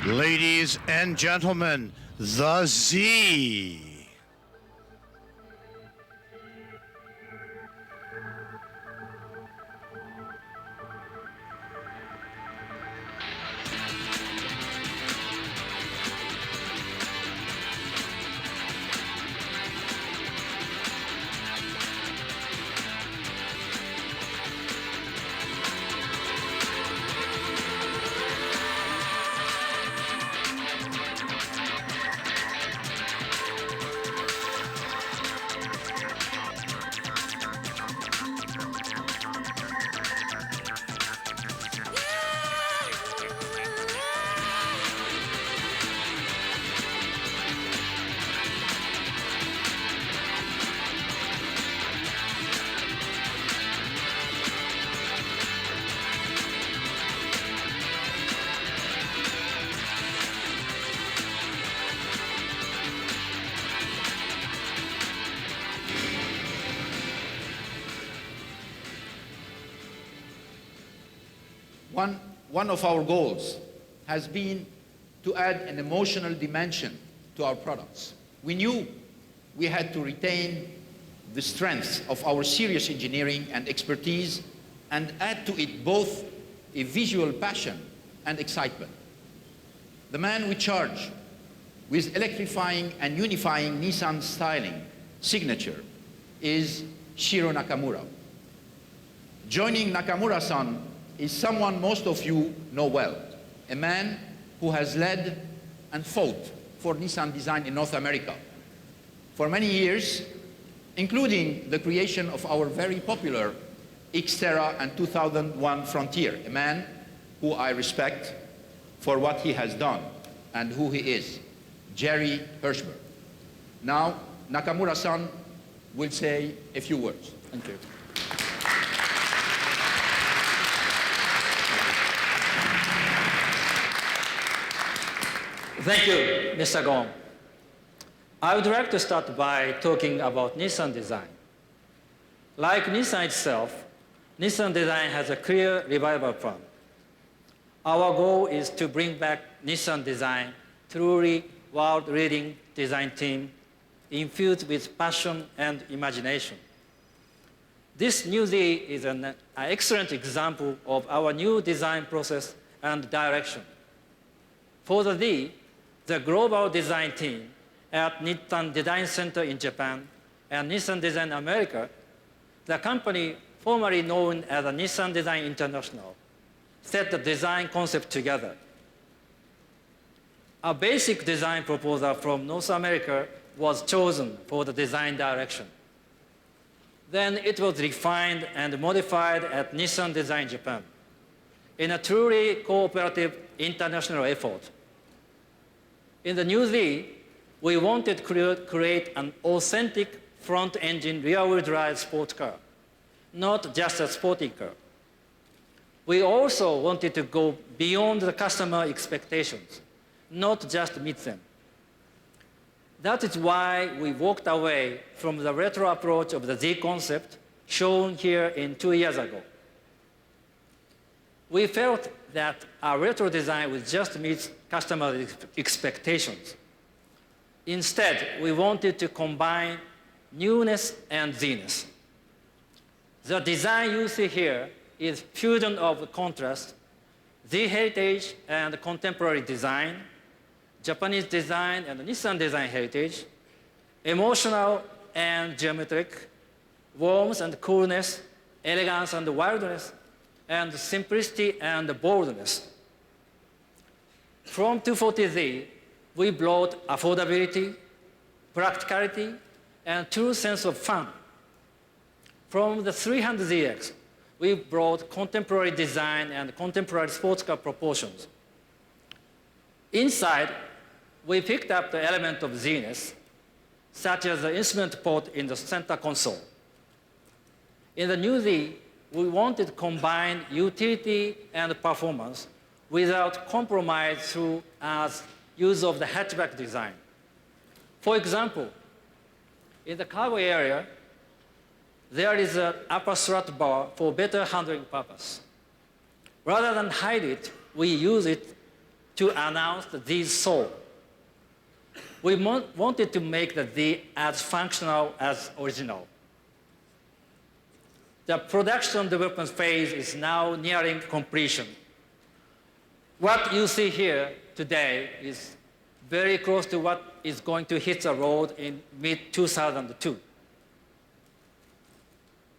Ladies and gentlemen, the Z. One of our goals has been to add an emotional dimension to our products. We knew we had to retain the strengths of our serious engineering and expertise and add to it both a visual passion and excitement. The man we charge with electrifying and unifying Nissan styling signature is Shiro Nakamura. Joining Nakamura-san is someone most of you know well, a man who has led and fought for Nissan design in North America for many years, including the creation of our very popular Xterra and 2001 Frontier, a man who I respect for what he has done and who he is, Jerry Hirschberg. Now, Nakamura-san will say a few words. Thank you. Thank you, Mr. Gon. I would like to start by talking about Nissan design. Like Nissan itself, Nissan design has a clear revival plan. Our goal is to bring back Nissan design, truly world-leading design team, infused with passion and imagination. This new Z is an excellent example of our new design process and direction. For the Z, the global design team at Nissan Design Center in Japan and Nissan Design America, the company formerly known as Nissan Design International, set the design concept together. A basic design proposal from North America was chosen for the design direction. Then it was refined and modified at Nissan Design Japan in a truly cooperative international effort. In the new Z, we wanted to create an authentic front-engine rear-wheel drive sport car, not just a sporty car. We also wanted to go beyond the customer expectations, not just meet them. That is why we walked away from the retro approach of the Z concept shown here 2 years ago. We felt that our retro design would just meet customer expectations. Instead, we wanted to combine newness and Z-ness. The design you see here is fusion of contrast, Z-heritage and contemporary design, Japanese design and Nissan design heritage, emotional and geometric, warmth and coolness, elegance and wildness, and simplicity and boldness. From 240Z, we brought affordability, practicality, and true sense of fun. From the 300ZX, we brought contemporary design and contemporary sports car proportions. Inside, we picked up the element of Z-ness, such as the instrument port in the center console. In the new Z, we wanted to combine utility and performance without compromise through use of the hatchback design. For example, in the cargo area, there is an upper strut bar for better handling purpose. Rather than hide it, we use it to announce the Z soul. We wanted to make the Z as functional as original. The production development phase is now nearing completion. What you see here today is very close to what is going to hit the road in mid-2002.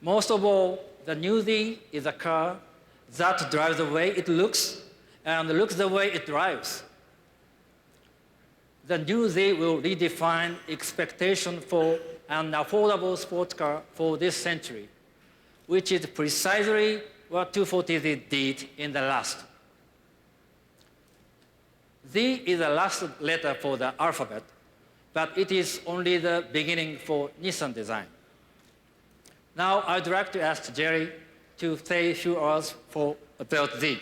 Most of all, the new Z is a car that drives the way it looks and looks the way it drives. The new Z will redefine expectation for an affordable sports car for this century, which is precisely what 240Z did in the last. Z is the last letter for the alphabet, but it is only the beginning for Nissan design. Now I'd like to ask Jerry to say a few words about Z.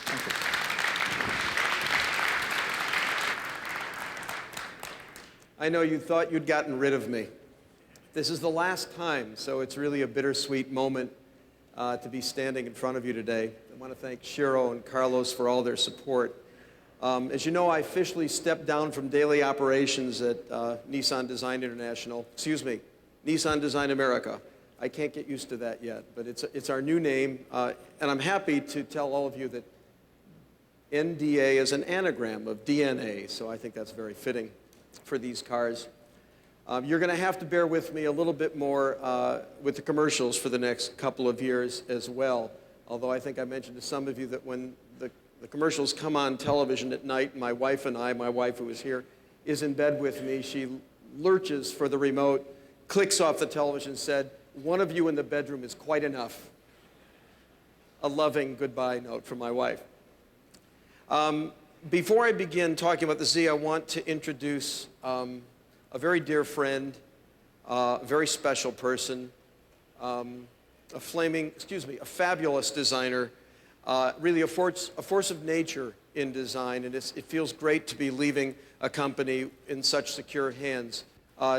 Thank you. I know you thought you'd gotten rid of me. This is the last time, so it's really a bittersweet moment to be standing in front of you today. I want to thank Shiro and Carlos for all their support. As you know, I officially stepped down from daily operations at Nissan Design International, Nissan Design America. I can't get used to that yet, but it's our new name, and I'm happy to tell all of you that NDA is an anagram of DNA, so I think that's very fitting for these cars. You're going to have to bear with me a little bit more with the commercials for the next couple of years as well, although I think I mentioned to some of you that when the commercials come on television at night, my wife and I, my wife who is here, is in bed with me. She lurches for the remote, clicks off the television, said, "One of you in the bedroom is quite enough." A loving goodbye note from my wife. Before I begin talking about the Z, I want to introduce a very dear friend, a very special person, a fabulous designer, really a force of nature in design, and it feels great to be leaving a company in such secure hands.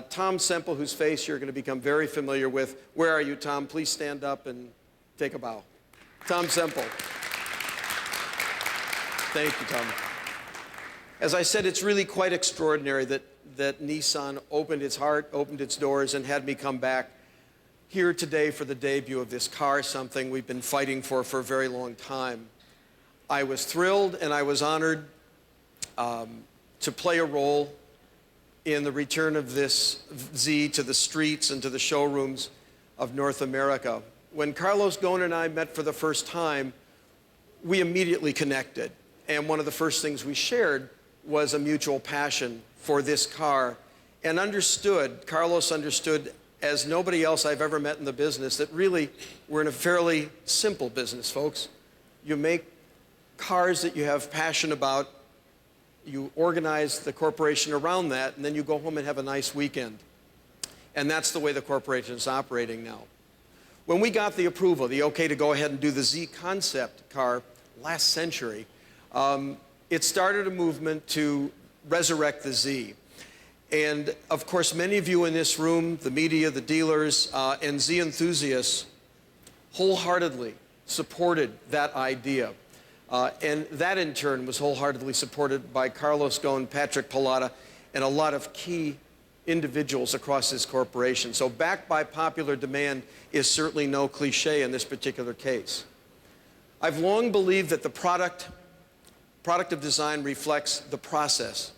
Tom Semple, whose face you're going to become very familiar with. Where are you, Tom? Please stand up and take a bow. Tom Semple. Thank you, Tom. As I said, it's really quite extraordinary that Nissan opened its heart, opened its doors, and had me come back here today for the debut of this car, something we've been fighting for a very long time. I was thrilled and I was honored to play a role in the return of this Z to the streets and to the showrooms of North America. When Carlos Ghosn and I met for the first time, we immediately connected. And one of the first things we shared was a mutual passion for this car, and Carlos understood, as nobody else I've ever met in the business, that really we're in a fairly simple business, folks. You make cars that you have passion about, you organize the corporation around that, and then you go home and have a nice weekend. And that's the way the corporation is operating now. When we got the approval, the okay to go ahead and do the Z concept car last century, it started a movement to resurrect the Z. And of course, many of you in this room, the media, the dealers, and Z enthusiasts wholeheartedly supported that idea. And that in turn was wholeheartedly supported by Carlos Ghosn, Patrick Pallotta, and a lot of key individuals across this corporation. So backed by popular demand is certainly no cliche in this particular case. I've long believed that the product of design reflects the process.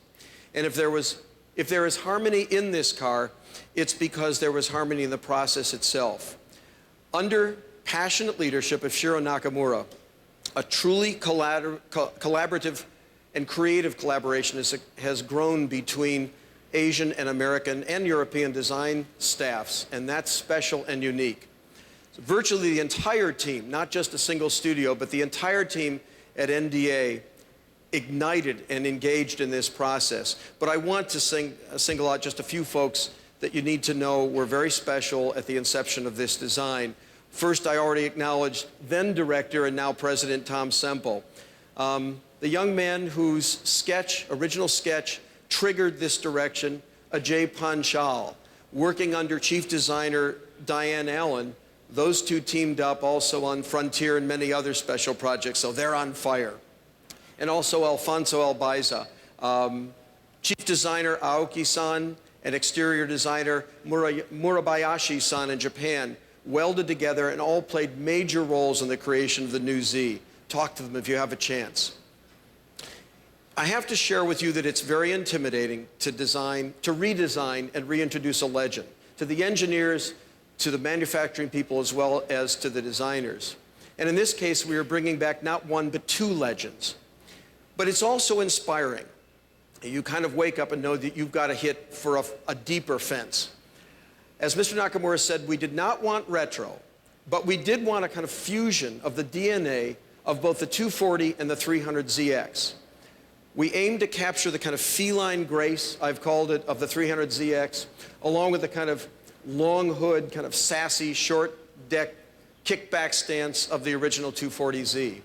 And if there is harmony in this car, it's because there was harmony in the process itself. Under passionate leadership of Shiro Nakamura, a truly collaborative and creative collaboration has grown between Asian and American and European design staffs, and that's special and unique. So virtually the entire team, not just a single studio, but the entire team at NDA ignited and engaged in this process. But I want to single out just a few folks that you need to know were very special at the inception of this design. First, I already acknowledged then director and now president Tom Semple, the young man whose original sketch, triggered this direction, Ajay Panchal. Working under chief designer Diane Allen, those two teamed up also on Frontier and many other special projects, so they're on fire. and also Alfonso Albaiza. Chief designer Aoki-san and exterior designer Murabayashi-san in Japan welded together and all played major roles in the creation of the new Z. Talk to them if you have a chance. I have to share with you that it's very intimidating to redesign and reintroduce a legend, to the engineers, to the manufacturing people, as well as to the designers. And in this case, we are bringing back not one, but two legends. But it's also inspiring. You kind of wake up and know that you've got to hit for a deeper fence. As Mr. Nakamura said, we did not want retro, but we did want a kind of fusion of the DNA of both the 240 and the 300ZX. We aimed to capture the kind of feline grace, I've called it, of the 300ZX, along with the kind of long hood, kind of sassy, short deck, kickback stance of the original 240Z.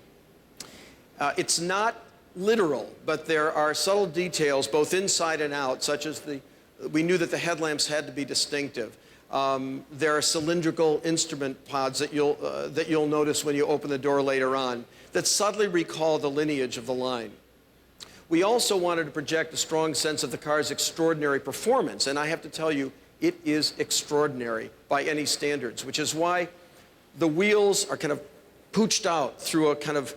It's not literal, but there are subtle details, both inside and out, such as we knew that the headlamps had to be distinctive. There are cylindrical instrument pods that you'll notice when you open the door later on that subtly recall the lineage of the line. We also wanted to project a strong sense of the car's extraordinary performance, and I have to tell you, it is extraordinary by any standards, which is why the wheels are kind of pooched out through a kind of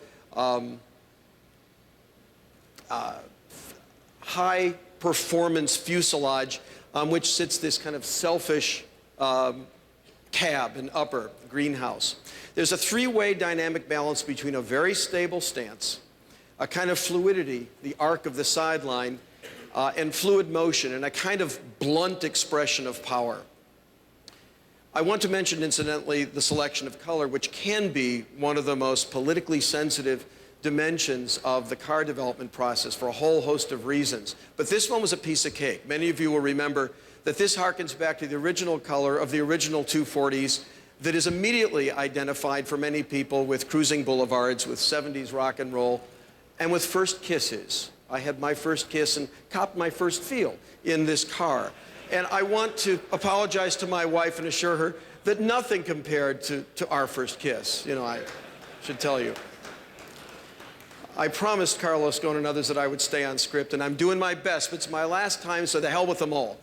high performance fuselage on which sits this kind of selfish cab and upper greenhouse. There's a three-way dynamic balance between a very stable stance, a kind of fluidity, the arc of the sideline, and fluid motion, and a kind of blunt expression of power. I want to mention, incidentally, the selection of color, which can be one of the most politically sensitive dimensions of the car development process for a whole host of reasons. But this one was a piece of cake. Many of you will remember that this harkens back to the original color of the original 240s that is immediately identified for many people with cruising boulevards, with 70s rock and roll, and with first kisses. I had my first kiss and copped my first feel in this car. And I want to apologize to my wife and assure her that nothing compared to our first kiss. You know, I should tell you. I promised Carlos Ghosn and others that I would stay on script, and I'm doing my best, but it's my last time, so the hell with them all.